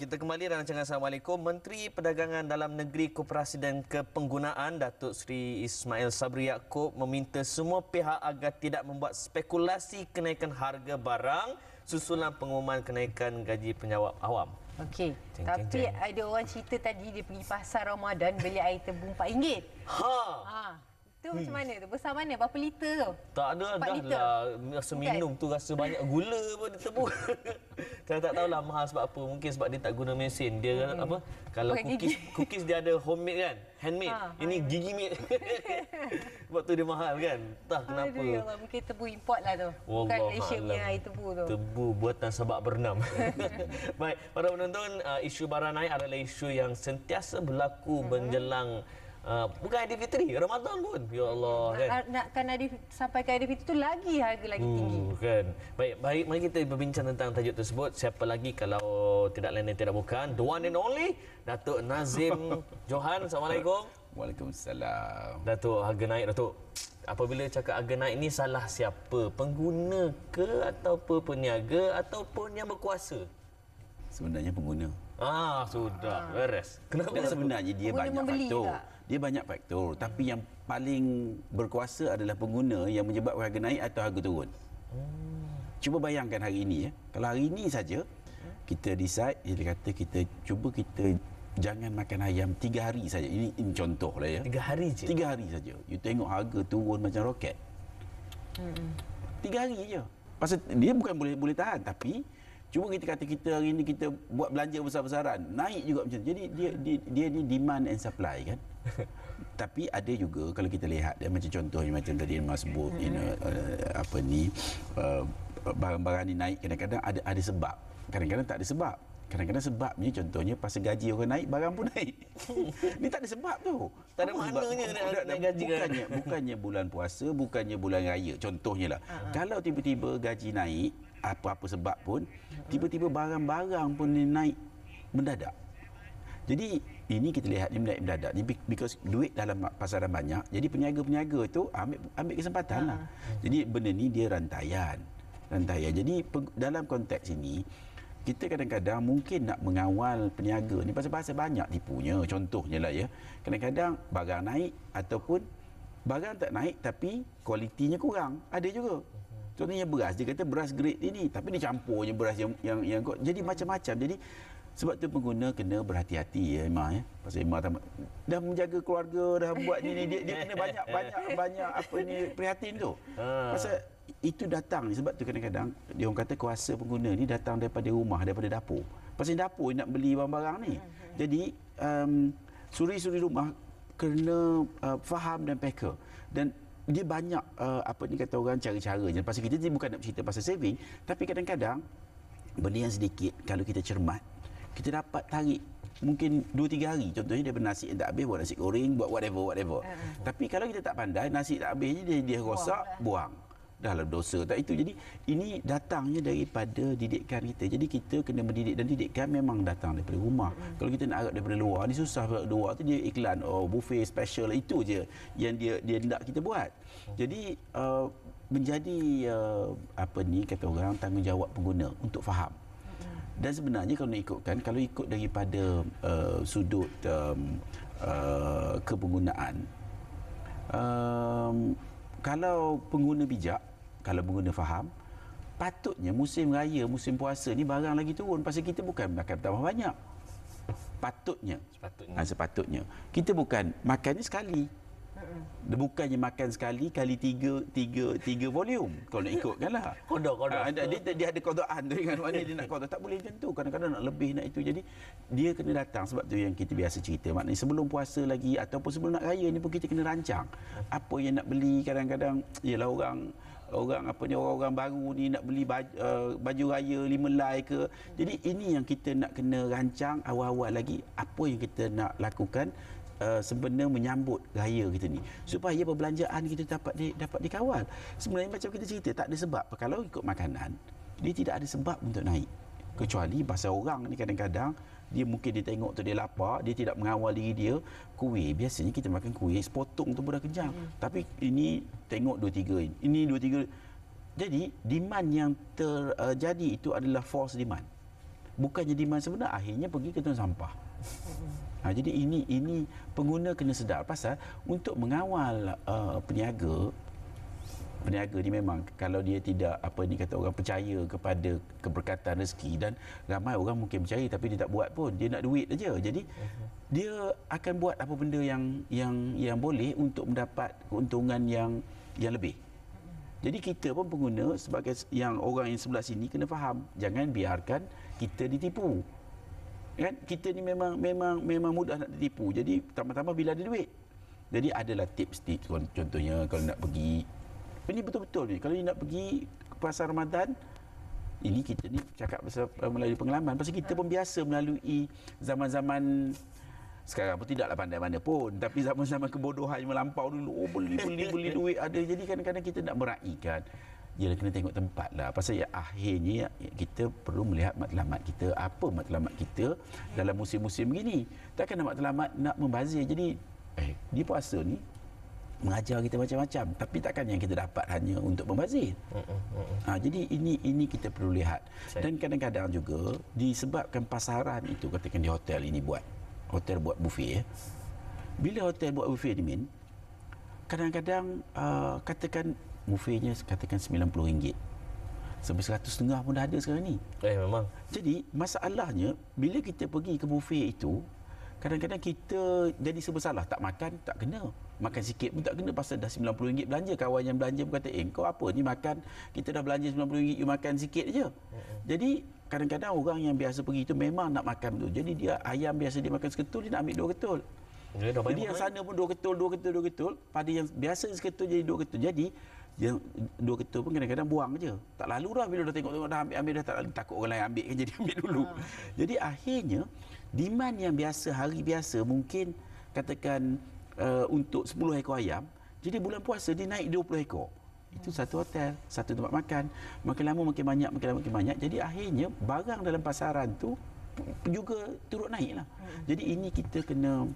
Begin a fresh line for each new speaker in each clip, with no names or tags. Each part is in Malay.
Kita kembali dalam rancangan Assalamualaikum. Menteri Perdagangan Dalam Negeri, Koperasi dan Kepenggunaan Datuk Seri Ismail Sabri Yaakob meminta semua pihak agar tidak membuat spekulasi kenaikan harga barang susulan pengumuman kenaikan gaji penjawat awam.
Okey, tapi ada orang cerita tadi dia pergi pasar Ramadan beli air tebu RM4. Tu macam mana tu? Besar mana? Berapa liter tu?
Tak ada, dah
liter?
lah. Rasa minum tu rasa banyak gula pun dia tebu. Saya tak tahulah mahal sebab apa. Mungkin sebab dia tak guna mesin. Dia apa? Kalau cookies dia ada homemade kan? Handmade. Ini gigi made. Sebab tu dia mahal kan? Tak kenapa.
Aduh, ya Allah. Mungkin tebu import lah tu. Bukan Malaysia punya air tebu tu.
Tebu buatan Sabak Bernam. Baik, para penonton, isu barang naik adalah isu yang sentiasa berlaku menjelang bukan Aidilfitri, Ramadan pun. Ya Allah kan.
Nakkan sampai ke Aidilfitri tu lagi harga lagi tinggi.
Kan. Baik, mari kita berbincang tentang tajuk tersebut. Siapa lagi kalau tidak lain dan tidak bukan, the one and only Datuk Nazim Johan. Assalamualaikum.
Waalaikumsalam.
Datuk, harga naik Datuk. Apabila cakap harga naik ni salah siapa? Pengguna ke ataupun peniaga ataupun yang berkuasa?
Sebenarnya pengguna.
Sudah. Beres. Kenapa?
Dan sebenarnya dia banyak faktor.
Tak?
Dia banyak faktor. Tapi yang paling berkuasa adalah pengguna yang menyebabkan harga naik atau harga turun. Cuba bayangkan hari ini. Kalau hari ini saja, kita decide, dia kata kita jangan makan ayam 3 hari saja. Ini contoh lah ya.
3 hari je?
3 hari saja. You tengok harga turun macam roket. 3 hari je. Pasal dia bukan boleh tahan. Tapi cuba kita kata kita hari ini kita buat belanja besar-besaran, naik juga macam tu. Jadi dia ni demand and supply kan. Tapi ada juga kalau kita lihat dia macam contohnya macam tadi Mas sebut barang-barang ni naik kadang-kadang ada sebab. Kadang-kadang tak ada sebab. Kadang-kadang sebabnya contohnya pasal gaji orang naik, barang pun naik. Ni tak ada sebab tu.
Tak ada maknanya naik gaji kan.
Bukannya bulan puasa, bukannya bulan raya. Contohnya lah. Kalau tiba-tiba gaji naik, apa-apa sebab pun, tiba-tiba barang-barang pun naik mendadak. Jadi ini kita lihat ni naik mendadak ni because duit dalam pasaran banyak. Jadi peniaga-peniaga tu ambil kesempatan lah. Jadi benda ni dia rantaian. Jadi dalam konteks ini kita kadang-kadang mungkin nak mengawal peniaga ni pasal banyak tipunya. Contohnya lah ya. Kadang-kadang barang naik ataupun barang tak naik tapi kualitinya kurang. Ada juga. Contohnya beras, dia kata beras grade ini tapi dia campurnya beras yang jadi macam-macam. Jadi sebab tu pengguna kena berhati-hati ya Emma ya. Pasal Emma dah menjaga keluarga, dah buat ni dia kena banyak apa ni prihatin tu. Pasal itu datang ni sebab tu kadang-kadang dia orang kata kuasa pengguna ni datang daripada rumah, daripada dapur. Pasal dapur nak beli barang-barang ni. Jadi suri-suri rumah kena faham dan peka. Dan dia banyak apa ni kata orang cara-caranya. Pasal kita bukan nak cerita pasal saving, tapi kadang-kadang benda yang sedikit kalau kita cermat, kita dapat tarik mungkin 2-3 hari. Contohnya dia nasi yang tak habis buat nasi goreng, buat whatever. Tapi kalau kita tak pandai, nasi tak habis dia rosak, buang. Dah lah dosa tak itu. Jadi ini datangnya daripada didikan kita. Jadi kita kena mendidik dan didikan memang datang daripada rumah. Kalau kita nak harap daripada luar, ni susah daripada luar tu dia iklan buffet special itu je yang dia hendak kita buat. Jadi menjadi apa ni kata orang tanggungjawab pengguna untuk faham. Dan sebenarnya kalau ikut daripada sudut kepenggunaan, kalau pengguna bijak, kalau pengguna faham, patutnya musim raya, musim puasa ni barang lagi turun. Pasal kita bukan makan bertambah banyak. Sepatutnya. Kita bukan makannya sekali. Bukannya makan sekali kali tiga volume. Kalau nak ikutkan lah.
Kodok.
Dia ada kodokan tu kan. Mana dia nak kodok. Tak boleh macam tu. Kadang-kadang nak lebih nak itu. Jadi dia kena datang. Sebab tu yang kita biasa cerita. Maknanya sebelum puasa lagi ataupun sebelum nak raya ni pun kita kena rancang. Apa yang nak beli kadang-kadang. Yalah orang baru ni nak beli baju raya 5 helai ke. Jadi ini yang kita nak kena rancang awal-awal lagi. Apa yang kita nak lakukan sebenarnya menyambut raya kita ni supaya perbelanjaan kita dapat dikawal. Sebenarnya macam kita cerita tak ada sebab. Kalau ikut makanan dia tidak ada sebab untuk naik, kecuali pasal orang ni kadang-kadang dia mungkin dia tengok tu dia lapar, dia tidak mengawal diri dia. Kuih biasanya kita makan kuih sepotong tu pun dah kenyang. Tapi ini tengok 2-3 ini 2-3. Jadi demand yang terjadi itu adalah false demand. bukannya demand sebenar, akhirnya pergi ke tong sampah. Jadi ini pengguna kena sedar pasal untuk mengawal peniaga ni memang kalau dia tidak kata orang percaya kepada keberkatan rezeki, dan ramai orang mungkin percaya tapi dia tak buat pun, dia nak duit aja. Jadi dia akan buat apa benda yang boleh untuk mendapat keuntungan yang lebih. Jadi kita pun pengguna sebagai yang orang yang sebelah sini kena faham, jangan biarkan kita ditipu. Kan kita ni memang mudah nak ditipu. Jadi tambah-tambah bila ada duit. Jadi adalah tips-tips, contohnya kalau nak pergi, ini betul-betul ni, kalau nak pergi ke pasar Ramadan, ini kita ni cakap pasal melalui pengalaman, pasal kita pun biasa melalui zaman-zaman sekarang pun tidaklah pandai mana pun, tapi zaman-zaman kebodohan yang melampau dulu, beli duit ada. Jadi kadang-kadang kita nak meraihkan, dia kena tengok tempat lah. Pasal akhirnya kita perlu melihat matlamat kita, apa matlamat kita dalam musim-musim begini. Takkan nak matlamat nak membazir. Jadi di puasa ni mengajar kita macam-macam, tapi takkan yang kita dapat hanya untuk membazir. Jadi ini kita perlu lihat. Dan kadang-kadang juga disebabkan pasaran itu, katakan di hotel ini hotel buat buffet. Bila hotel buat buffet ni, Min, kadang-kadang katakan buffetnya katakan RM90. Sampai RM100.5 pun dah ada sekarang ni.
Memang.
Jadi masalahnya bila kita pergi ke buffet itu, kadang-kadang kita jadi serba salah. Tak makan, tak kena. Makan sikit pun tak kena pasal dah RM90 belanja. Kawan yang belanja pun kata, kau apa ni makan, kita dah belanja RM90, you makan sikit je. Jadi kadang-kadang orang yang biasa pergi itu memang nak makan tu. Jadi dia ayam biasa dia makan seketul, dia nak ambil 2 ketul. Jadi yang sana pun 2 ketul. Pada yang biasa seketul jadi 2 ketul. Jadi yang 2 ketul pun kadang-kadang buang je. Tak lalu dah bila dah tengok dah ambil dah tak lalu, takut orang lain ambil kan, jadi ambil dulu. Jadi akhirnya demand yang biasa hari biasa mungkin katakan untuk 10 ekor ayam, jadi bulan puasa dia naik 20 ekor. Itu satu hotel, satu tempat makan. Makin lama makin banyak. Jadi akhirnya barang dalam pasaran tu juga turut naik lah. Jadi ini kita kena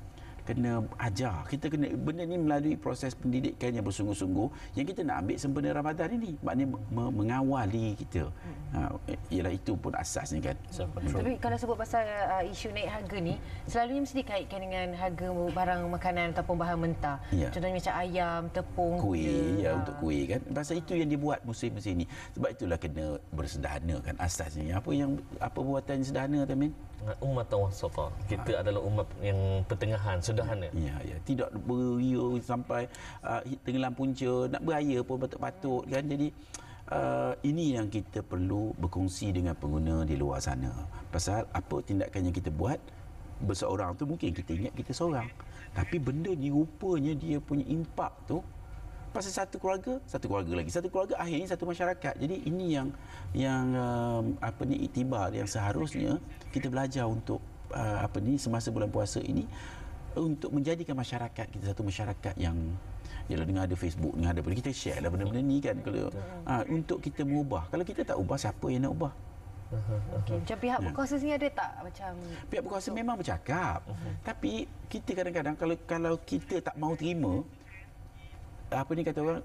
ajar. Kita kena benda ni melalui proses pendidikan yang bersungguh-sungguh yang kita nak ambil sempena Ramadan ini. Maknanya mengawali kita. Ialah itu pun asasnya kan.
Tapi kalau sebut pasal isu naik harga ni, selalunya mesti dikaitkan dengan harga barang makanan ataupun bahan mentah. Contohnya macam ayam, tepung,
kuih, untuk kuih kan. Pasal itu yang dibuat musim-musim ni. Sebab itulah kena bersederhana kan asasnya. Apa buatan sederhana, Tamin?
Umat wasata. Kita adalah umat yang pertengahan, sederhana.
Ya. Tidak beria sampai tenggelam punca, nak beraya pun patut-patut kan. Jadi ini yang kita perlu berkongsi dengan pengguna di luar sana. Pasal apa tindakan yang kita buat berseorang tu mungkin kita ingat kita seorang. Tapi benda ni rupanya dia punya impak tu pasal satu keluarga lagi, satu keluarga akhirnya satu masyarakat. Jadi ini yang iktibar yang seharusnya kita belajar untuk semasa bulan puasa ini, untuk menjadikan masyarakat kita satu masyarakat yang dengan ada Facebook, dengan ada benda kita share lah benda-benda ni kan. Kalau untuk kita mengubah, kalau kita tak ubah, siapa yang nak ubah?
Macam pihak berkuasa sini ada tak macam
pihak berkuasa memang bercakap, tapi kita kadang-kadang kalau kita tak mau terima, apa ni kata orang,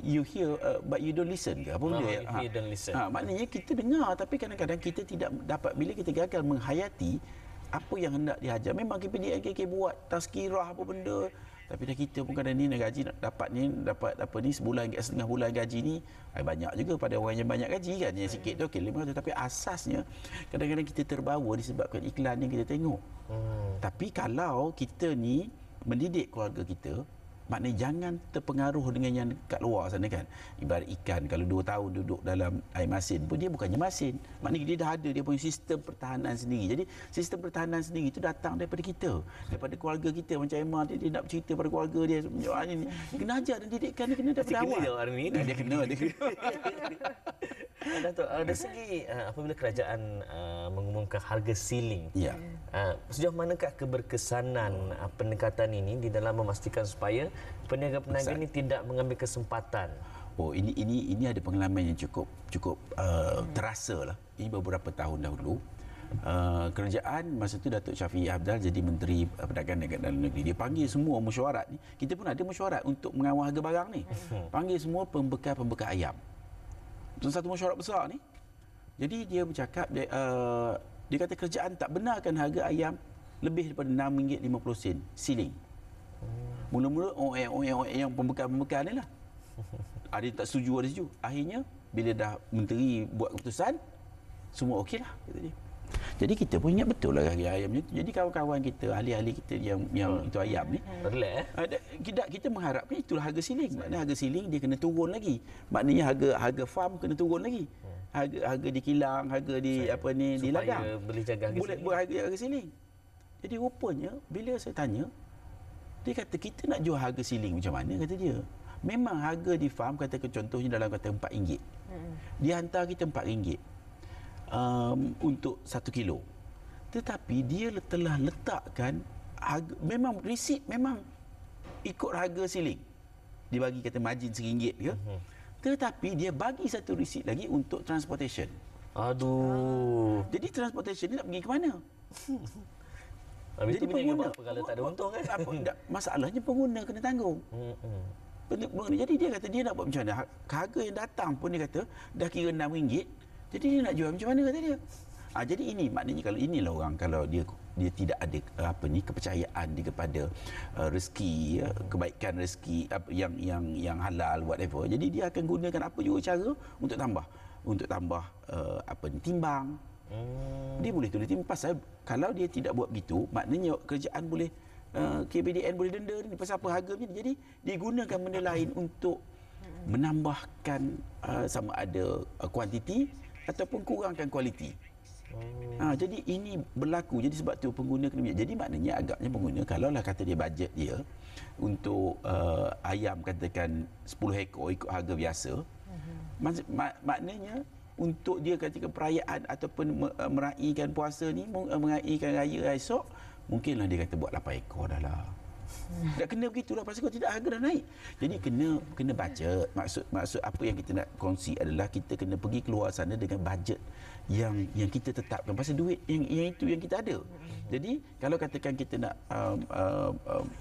you hear but you don't listen ke apa benda
you don't listen.
Maknanya kita dengar tapi kadang-kadang kita tidak dapat, bila kita gagal menghayati apa yang hendak diajar. Memang KPDN buat tazkirah apa benda, tapi dah kita pun kadang ni gaji dapat apa ni sebulan setengah bulan gaji ni banyak juga pada orang yang banyak gaji kan. Yang sikit tu okey 500, tapi asasnya kadang-kadang kita terbawa disebabkan iklan yang kita tengok. Tapi kalau kita ni mendidik keluarga kita, maknanya jangan terpengaruh dengan yang kat luar sana kan. Ibarat ikan, kalau 2 tahun duduk dalam air masin pun dia bukannya masin. Maknanya dia dah ada dia punya sistem pertahanan sendiri. Jadi sistem pertahanan sendiri itu datang daripada kita, daripada keluarga kita. Macam Emma dia nak bercerita pada keluarga dia. Kena ajar dan didikkan dia kena daripada awal. Dia kena.
Datuk, dari segi apabila kerajaan mengumumkan harga ceiling, sejauh manakah keberkesanan pendekatan ini di dalam memastikan supaya peniaga-peniaga ini tidak mengambil kesempatan?
Ini ada pengalaman yang cukup terasa lah. Ini beberapa tahun dahulu. Kerajaan masa tu Datuk Syafiee Apdal jadi Menteri Perdagangan Dalam Negeri. Dia panggil semua mesyuarat ni. Kita pun ada mesyuarat untuk mengawal harga barang ni. Panggil semua pembekal ayam. Satu mesyuarat besar ni. Jadi dia bercakap Dia kata kerajaan tak benarkan harga ayam lebih daripada RM6.50 siling. Mula-mula yang pembekal ni lah. Ada yang tak setuju, ada setuju. Akhirnya bila dah menteri buat keputusan, semua okey lah, kata dia. Jadi kita pun ingat betul lah harga ayam ni. Jadi kawan-kawan kita, ahli-ahli kita yang itu ayam ni, kita mengharapkan itulah harga siling. Maknanya harga siling dia kena turun lagi. Maknanya harga farm kena turun lagi. Harga di kilang, harga di di ladang.
Supaya boleh jaga harga
boleh buat harga siling. Jadi rupanya bila saya tanya, dia kata kita nak jual harga siling macam mana, kata dia. Memang harga di farm, katakan contohnya dalam kata RM4. Dia hantar kita RM4 untuk 1 kilo. Tetapi dia telah letakkan harga, memang resit memang ikut harga siling. Dia bagi kata margin RM1 ke. Tetapi dia bagi satu resit lagi untuk transportation.
Aduh.
Jadi transportation ni nak pergi ke mana?
Jadi pengguna kalau tak ada untung kan.
Masalahnya pengguna kena tanggung. Jadi dia kata dia nak buat macam mana? Harga yang datang pun dia kata dah kira RM6. Jadi dia nak jual macam mana, kata dia. Jadi ini maknanya kalau inilah orang kalau dia tidak ada kepercayaan dia kepada rezeki, kebaikan rezeki yang halal whatever. Jadi dia akan gunakan apa juga cara untuk tambah timbang. Dia boleh tulis timbang pasal kalau dia tidak buat begitu, maknanya kerajaan boleh KBDN boleh denda ni pasal apa harga macam ni. Jadi dia gunakan benda lain untuk menambahkan sama ada kuantiti ataupun kurangkan kualiti. Jadi ini berlaku. Jadi sebab tu pengguna kena bijak. Jadi maknanya agaknya pengguna kalaulah kata dia bajet dia untuk ayam katakan 10 ekor ikut harga biasa, maknanya untuk dia katakan perayaan ataupun meraihkan puasa ni, meraihkan raya esok, mungkinlah dia kata buat 8 ekor dah lah. Tak kena begitulah pasal kalau tidak harga dah naik. Jadi kena bajet. Maksud apa yang kita nak kongsi adalah kita kena pergi keluar sana dengan bajet yang kita tetapkan pasal duit yang itu yang kita ada. Jadi kalau katakan kita nak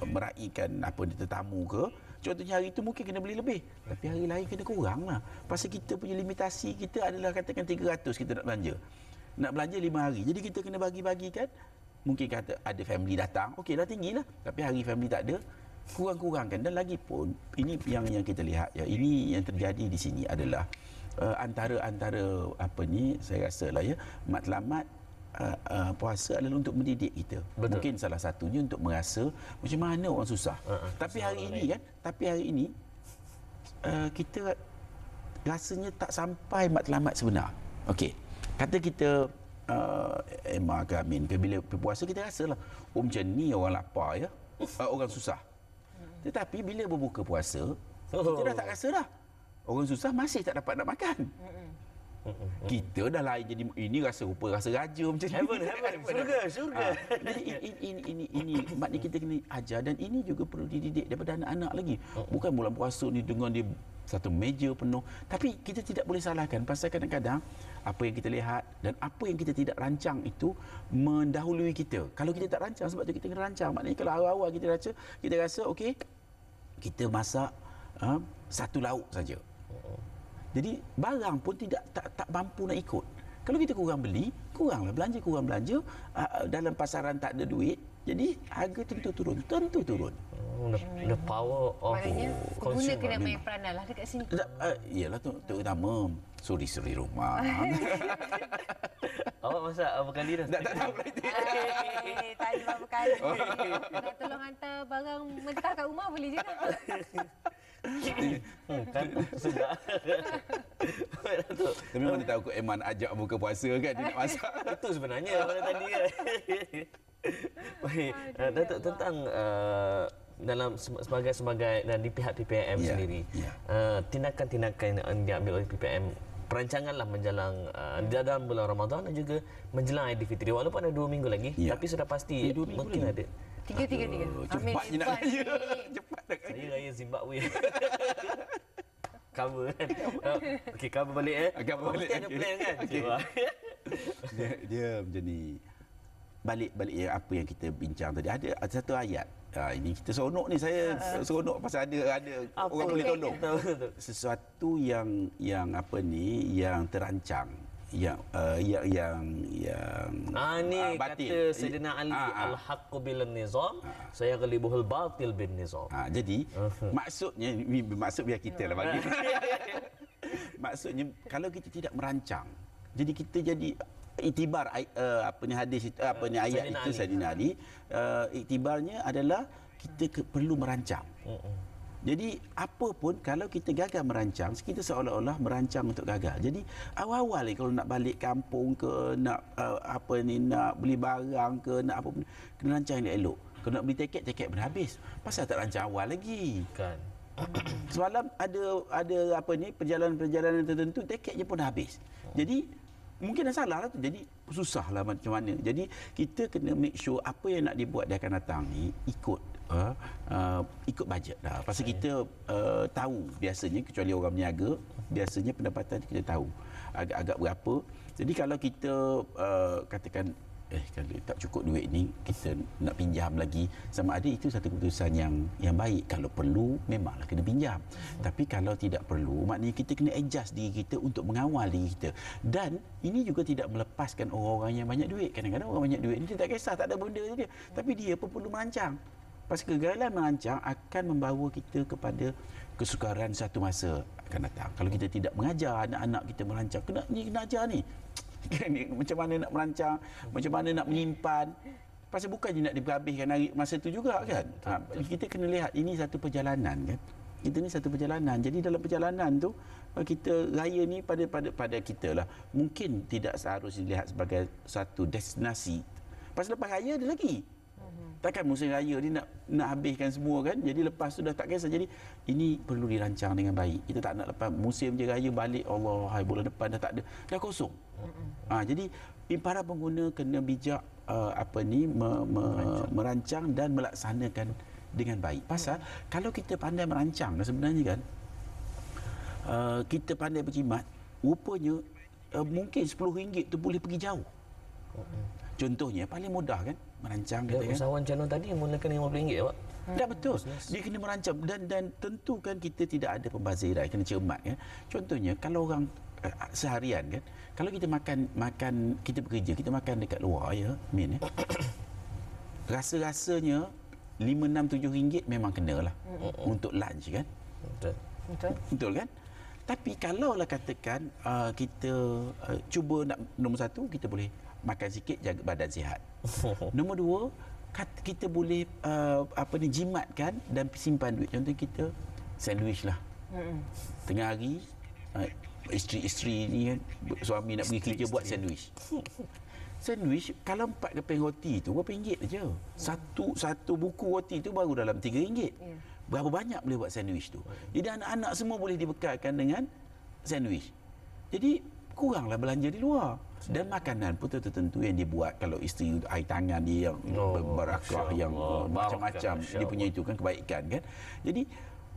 meraihkan tetamu ke, contohnya hari itu mungkin kena beli lebih, tapi hari lain kena kurang lah. Pasal kita punya limitasi kita adalah katakan 300 kita nak belanja. Nak belanja 5 hari. Jadi kita kena bagi-bagikan. Mungkin kata ada family datang, okey dah tinggilah. Tapi hari family tak ada, kurang-kurangkan. Dan lagi pun ini yang kita lihat ya, ini yang terjadi di sini adalah antara saya rasa lah ya, matlamat puasa adalah untuk mendidik kita. Betul. Mungkin salah satunya untuk merasa macam mana orang susah. Tapi hari ini kita rasanya tak sampai matlamat sebenar. Okey. Kata kita Emma ke Amin ke bila puasa kita rasalah macam ni orang lapar ya, orang susah. Tetapi bila berbuka puasa kita dah tak rasa dah. Orang susah masih tak dapat nak makan. Kita dah lain jadi ini rasa raja macam ni.
Heaven. Syurga.
Jadi ini maknanya kita kena ajar, dan ini juga perlu dididik daripada anak-anak lagi. Bukan bulan puasa ni dengan dia satu meja penuh. Tapi kita tidak boleh salahkan pasal kadang-kadang apa yang kita lihat dan apa yang kita tidak rancang itu mendahului kita. Kalau kita tak rancang, sebab tu kita kena rancang. Maknanya kalau awal-awal kita rasa okey, kita masak satu lauk saja. Jadi barang pun tak mampu nak ikut. Kalau kita kurang beli, kurang belanja, dalam pasaran tak ada duit, jadi harga tentu turun.
The power of
pengguna kena main peranan lah dekat sini.
Iyalah terutama suri-suri rumah.
Awak masak berapa kali dah?
Tak tahu berarti.
Tadi berapa kali. Nak tolong hantar barang mentah kat rumah boleh je tak?
Kan sudah.
Tapi mana tahu kau Eman ajak buka puasa kan, dia nak masak.
Itu sebenarnya pada tadi kan. Baik, Datuk, tentang dalam sebagai dan di pihak PPM sendiri, tindakan-tindakan yang diambil oleh PPM, perancanganlah menjelang dalam bulan Ramadan dan juga menjelang Aidilfitri, walaupun ada 2 minggu lagi, tapi sudah pasti mungkin ada.
Tiga.
Cepat je nak raya. Cepat nak raya.
Saya raya Zimbabwe. Cover kan. Okey, cover balik
Cover balik.
Mesti ada plan kan.
Dia macam ni. Balik yang apa yang kita bincang tadi, ada satu ayat. Ini kita seronok ni, saya seronok pasal ada orang boleh tolong. Sesuatu yang terancang,
Ni
batil.
kata Sayyidina Ali, al-haqqu bil nizam, saya ghalibuhul batil bin nizam.
Jadi maksudnya, maksud biar kita lah bagi. Maksudnya kalau kita tidak merancang, jadi kita jadi iktibar hadis itu, ayat itu Sayyidina Ali, iktibarnya adalah kita perlu merancang. Jadi apa pun kalau kita gagal merancang, kita seolah-olah merancang untuk gagal. Jadi awal-awal ni kalau nak balik kampung ke, nak nak beli barang ke, nak apa pun, kena rancang yang elok. Kalau nak beli tiket pun habis. Pasal tak rancang awal lagi.
Kan.
Semalam ada perjalanan tertentu, tiketnya pun dah habis. Jadi mungkin dah salah lah tu. Jadi susahlah macam mana. Jadi kita kena make sure apa yang nak dibuat dia akan datang ni ikut bajet dah. Pasal kita tahu biasanya, kecuali orang berniaga, biasanya pendapatan kita tahu agak-agak berapa. Jadi kalau kita katakan kalau tak cukup duit ni, kita nak pinjam lagi, sama ada itu satu keputusan yang baik. Kalau perlu memanglah kena pinjam. Tapi kalau tidak perlu, maknanya kita kena adjust diri kita untuk mengawal diri kita. Dan ini juga tidak melepaskan orang-orang yang banyak duit. Kadang-kadang orang banyak duit ni dia tak kisah, tak ada benda dia, tapi dia pun perlu merancang. Pasal kegagalan merancang akan membawa kita kepada kesukaran satu masa akan datang. Kalau kita tidak mengajar anak-anak kita merancang, kena ajar ni. Macam mana nak merancang, macam mana nak menyimpan. Pasal bukannya nak dihabiskan hari masa tu juga kan. Kita kena lihat ini satu perjalanan kan. Kita ni satu perjalanan. Jadi dalam perjalanan tu, kita raya ni pada kita lah. Mungkin tidak seharusnya dilihat sebagai satu destinasi. Pasal lepas raya ada lagi. Takkan musim raya ni nak habiskan semua kan. Jadi lepas tu dah tak kisah. Jadi ini perlu dirancang dengan baik. Kita tak nak lepas musim je raya balik, Allah, hai bulan depan dah tak ada. Dah kosong. Jadi para pengguna kena bijak merancang dan melaksanakan dengan baik. Pasal kalau kita pandai merancang sebenarnya kan, kita pandai berjimat, rupanya mungkin RM10 tu boleh pergi jauh. Contohnya paling mudah kan, merancang
kata kan. Usahawan channel tadi mulakan RM50 Pak.
Dah betul. Dia kena merancang dan tentu kan kita tidak ada pembaziran, kena cermat kan. Contohnya kalau orang seharian kan, kalau kita makan kita bekerja, kita makan dekat luar ya, Min ya. Rasa-rasanya RM5, RM6, RM7 memang kenalah untuk lunch kan. Betul kan? Tapi kalaulah katakan kita cuba nak nombor satu, kita boleh makan sikit, jaga badan sihat. Nombor dua, kita boleh jimatkan dan simpan duit. Contoh kita sandwich lah. Tengah hari isteri ni kan, suami nak pergi kerja buat sandwich. Sandwich kalau 4 keping roti tu berapa ringgit je. Satu buku roti tu baru dalam RM3. Berapa banyak boleh buat sandwich tu. Jadi anak-anak semua boleh dibekalkan dengan sandwich. Jadi kuranglah belanja di luar. Dan makanan pun tertentu yang dia buat. Kalau isteri air tangan dia yang berbarakah, yang macam-macam dia punya itu kan, kebaikan kan. Jadi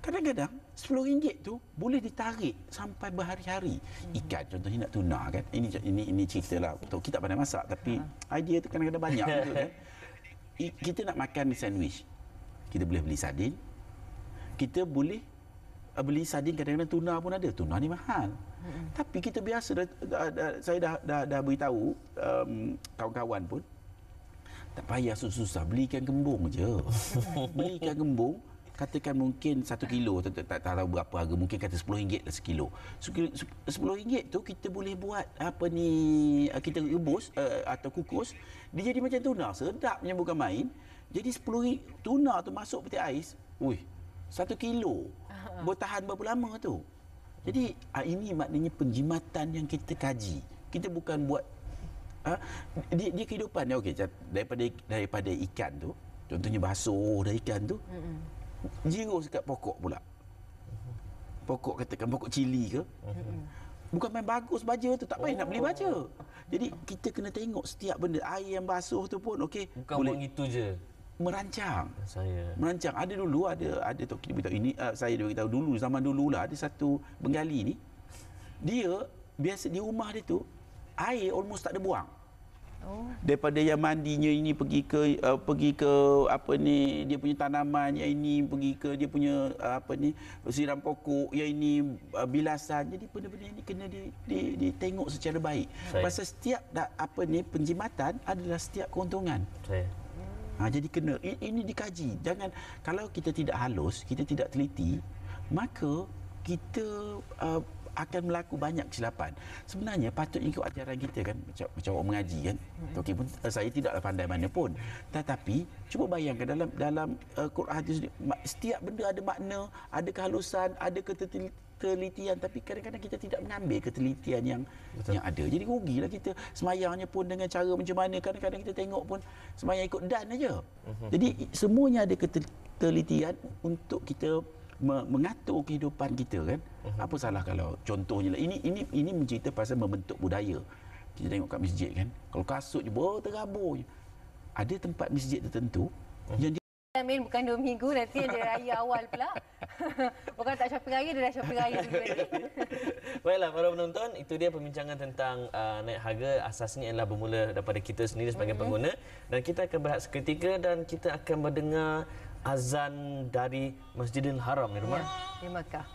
kadang-kadang RM10 tu boleh ditarik sampai berhari-hari. Ikan contohnya nak tuna kan. Ini cerita lah. Kita tak pandai masak tapi idea tu kadang-kadang banyak betul kan. Kita nak makan sandwich, kita boleh beli sardin. Kita boleh beli sardin, kadang-kadang tuna pun ada. Tuna ni mahal. Tapi kita biasa saya dah beritahu kawan-kawan pun, tak payah susah-susah, beli ikan kembung je. Beli ikan kembung, katakan mungkin 1 kilo, tak tahu berapa harga, mungkin kata RM10 lah sekilo. RM10 tu kita boleh buat kita rebus atau kukus, dia jadi macam tuna, sedapnya bukan main. Jadi RM10 tuna tu masuk peti ais, 1 kilo. Bertahan berapa lama tu? Jadi ini maknanya penjimatan yang kita kaji. Kita bukan buat dia kehidupan dia okey, daripada ikan tu, contohnya basuh dari ikan tu, jirus dekat pokok pula. Pokok, katakan pokok cili ke. Bukan main bagus baja tu, tak payah nak beli baja. Jadi kita kena tengok setiap benda. Air yang basuh tu pun okey,
bukan buang itu je. Merancang.
Merancang. Ada tok kita beritahu ini, saya beritahu dulu, zaman dululah ada satu Bengali ni. Dia biasa di rumah dia tu air almost tak ada buang. Daripada yang mandinya ini pergi ke apa ni, dia punya tanaman, yang ini pergi ke dia punya apa ni, siram pokok, yang ini bilasan. Jadi benda-benda ini kena ditengok secara baik. Pasal setiap apa ni penjimatan adalah setiap keuntungan. Jadi kena ini dikaji. Jangan, kalau kita tidak halus, kita tidak teliti, maka kita akan berlaku banyak kesilapan. Sebenarnya patut ikut ajaran kita kan, macam orang mengaji kan. Okey pun saya tidaklah pandai mana pun. Tetapi cuba bayangkan dalam Quran itu setiap benda ada makna, ada kehalusan, ada ketelitian, tapi kadang-kadang kita tidak mengambil ketelitian yang ada. Jadi rugilah kita. Semayangnya pun dengan cara macam mana, kadang-kadang kita tengok pun semayang ikut dan aja. Jadi semuanya ada ketelitian untuk kita mengatur kehidupan kita kan. Apa salah kalau contohnya lah, ini mencerita pasal membentuk budaya. Kita tengok kat masjid kan, kalau kasut je terabur je. Ada tempat masjid tertentu yang
Amin, bukan 2 minggu, nanti ada raya awal pula. Orang tak shopping raya, dia dah shopping raya dulu lagi.
Baiklah para penonton, itu dia perbincangan tentang naik harga. Asasnya adalah bermula daripada kita sendiri sebagai pengguna. Dan kita akan berehat seketika dan kita akan mendengar azan dari Masjidil Haram di rumah.
Ya, di Mekah.